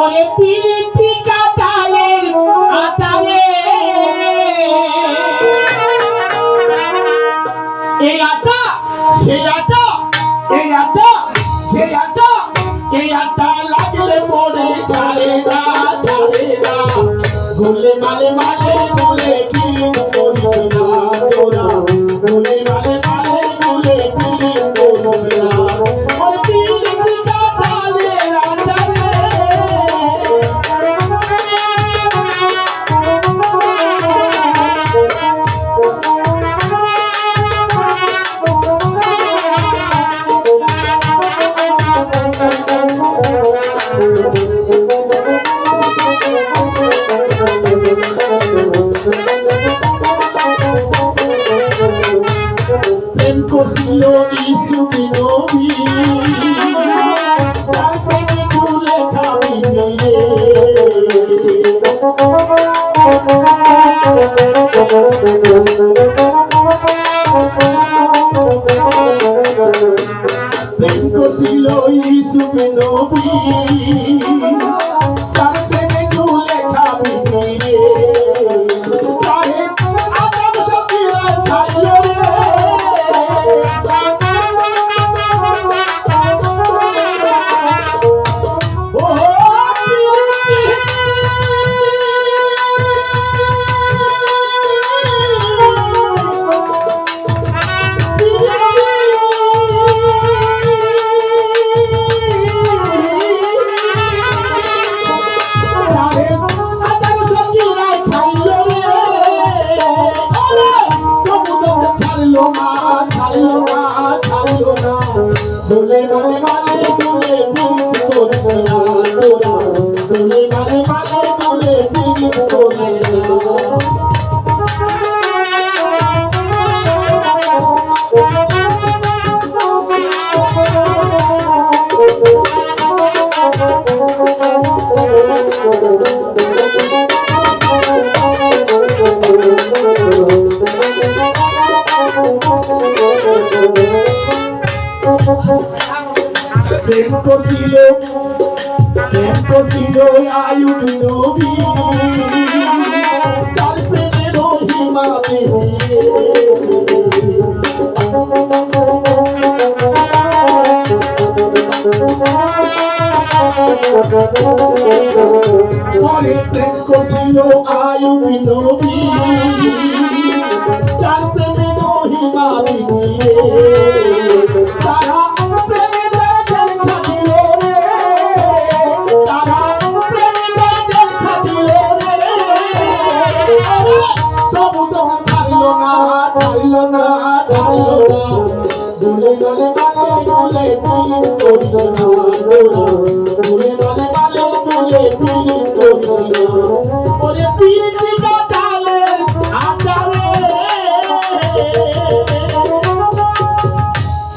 ওরে পিরিতি কাটালের আটালে এই আটা সেই আটা এই আটা সেই আটা এই আটা লাগলে পড়ে ছাড়ে না গোলে মালে মালে গোলে কি করিস না তোরা গোলে মালে মালে গোলে কি করিস না ওরে পিরিতি কাটালের আটালে প্রেম করছিল ইসু বিনবী তার প্রেমে ভুলে খাবি রে প্রেম করছিল ইসু বিনবী তার প্রেমে ভুলে খাবি রে আদম সকিরা খাইল রে দোলে মালে মালে দোলে পিরিতি করিস না তোরা দোলে মালে মালে দোলে পিরিতি করিস প্রেম করছিল আয়ু নবী তার প্রেমে রহিমা পরে প্রেম করছিল আয়ু নবী তার প্রেমে রহিমা তারা ছাড়লো না